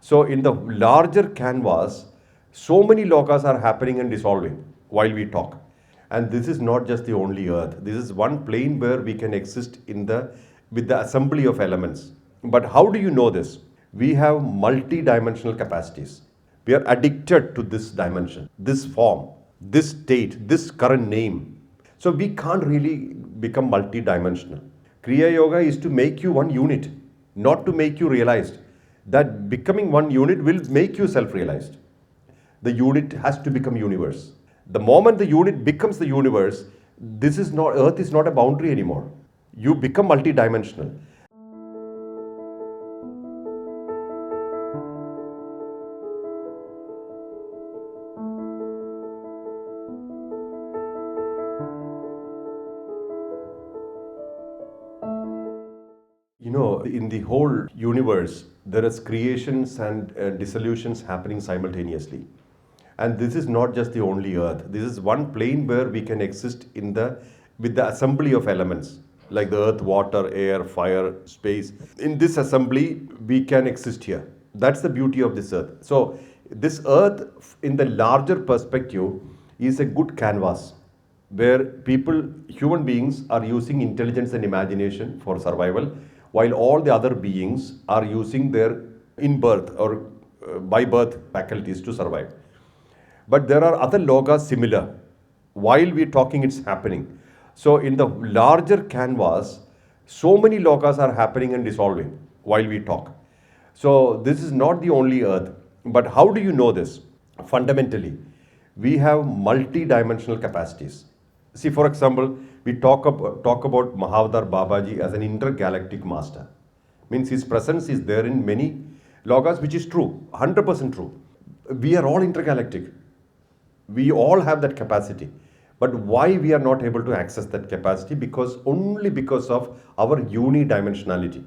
So in the larger canvas, so many lokas are happening and dissolving while we talk. And this is not just the only earth. This is one plane where we can exist in the with the assembly of elements. But how do you know this? We have multi-dimensional capacities. We are addicted to this dimension, this form, this state, this current name. So we can't really become multi-dimensional. Kriya Yoga is to make you one unit, not to make you realized. That becoming one unit will make you self-realized. The unit has to become universe. The moment the unit becomes the universe, this is not, earth is not a boundary anymore. You become multi-dimensional. In the whole universe, there is creations and dissolutions happening simultaneously. And this is not just the only earth. This is one plane where we can exist in the with the assembly of elements like the earth, water, air, fire, space. In this assembly, we can exist here. That's the beauty of this earth. So this earth, in the larger perspective, is a good canvas where human beings are using intelligence and imagination for survival, while all the other beings are using their in-birth or by birth faculties to survive. But there are other logas similar. While we're talking, it's happening. So in the larger canvas, so many logas are happening and dissolving while we talk. So this is not the only earth. But how do you know this? Fundamentally, we have multi-dimensional capacities. See, for example, we talk about Mahavatar Babaji as an intergalactic master. Means his presence is there in many logas, which is true, 100% true. We are all intergalactic. We all have that capacity. But why we are not able to access that capacity? Only because of our unidimensionality.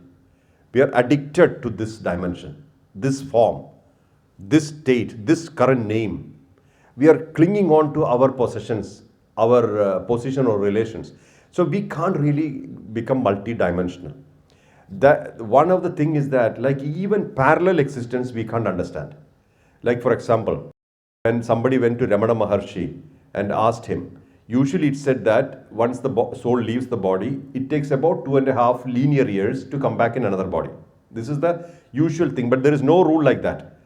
We are addicted to this dimension, this form, this state, this current name. We are clinging on to our possessions, our position or relations. So we can't really become multi-dimensional. One of the thing is that, like, even parallel existence we can't understand. Like, for example, when somebody went to Ramana Maharshi and asked him, usually it's said that once the soul leaves the body, it takes about 2.5 linear years to come back in another body. This is the usual thing, but there is no rule like that.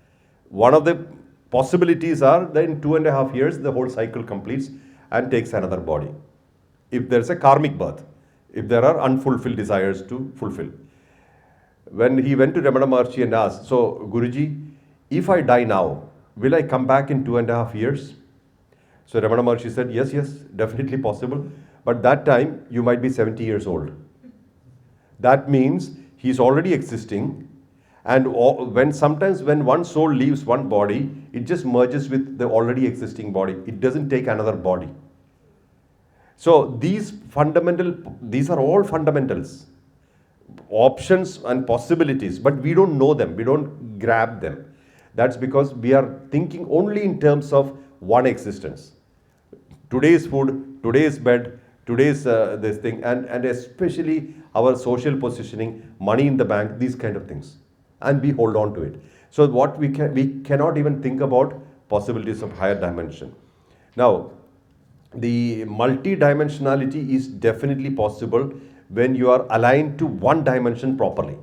One of the possibilities are that in 2.5 years, the whole cycle completes and takes another body. If there's a karmic birth, if there are unfulfilled desires to fulfill. When he went to Ramana Maharshi and asked, so Guruji, if I die now, will I come back in 2.5 years? So Ramana Maharshi said, yes, definitely possible. But that time, you might be 70 years old. That means he's already existing. And sometimes when one soul leaves one body, it just merges with the already existing body. It doesn't take another body. So these are all fundamentals, options and possibilities, but we don't know them. We don't grab them. That's because we are thinking only in terms of one existence. Today's food, today's bed, today's this thing, and especially our social positioning, money in the bank, these kind of things. And we hold on to it. So what we cannot even think about possibilities of higher dimension. Now, the multi-dimensionality is definitely possible when you are aligned to one dimension properly.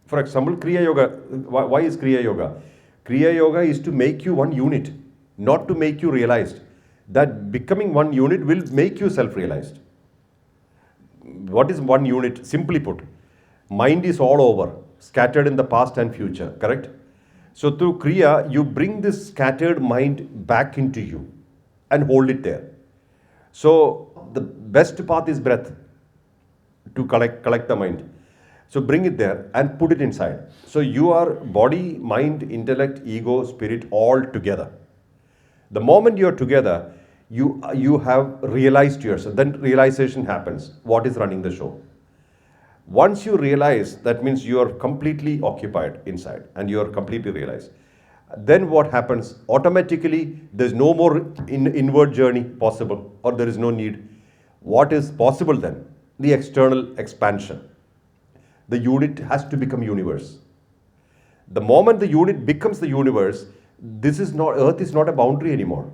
For example, Kriya Yoga. Why is Kriya Yoga? Kriya Yoga is to make you one unit, not to make you realized. That becoming one unit will make you self-realized. What is one unit? Simply put, mind is all over, scattered in the past and future, correct? So through Kriya, you bring this scattered mind back into you and hold it there. So the best path is breath to collect the mind. So bring it there and put it inside. So you are body, mind, intellect, ego, spirit all together. The moment you are together, you have realized yourself. Then realization happens. What is running the show? Once you realize, that means you are completely occupied inside and you are completely realized. Then what happens? Automatically, there's no more inward journey possible, or there is no need. What is possible then? The external expansion. The unit has to become universe. The moment the unit becomes the universe, this is not, Earth is not a boundary anymore.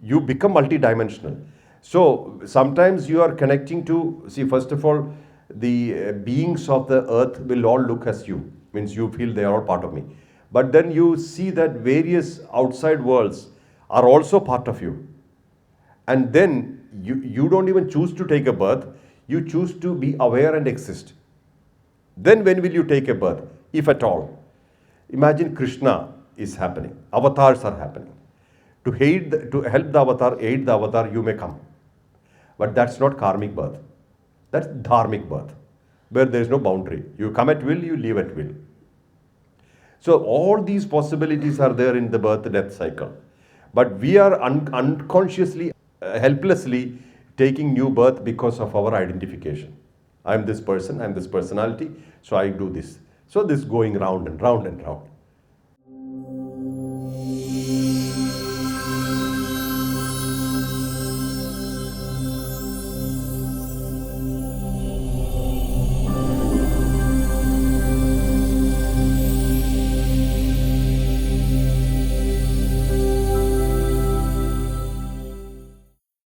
You become multidimensional. So sometimes you are connecting to, see, first of all, the beings of the earth will all look as you, means you feel they are all part of me. But then you see that various outside worlds are also part of you. And then you don't even choose to take a birth, you choose to be aware and exist. Then when will you take a birth, if at all? Imagine Krishna is happening, avatars are happening. To help the avatar, aid the avatar, you may come. But that's not karmic birth. That's dharmic birth, where there is no boundary. You come at will, you leave at will. So all these possibilities are there in the birth-death cycle. But we are unconsciously, helplessly taking new birth because of our identification. I am this person, I am this personality, so I do this. So this going round and round and round.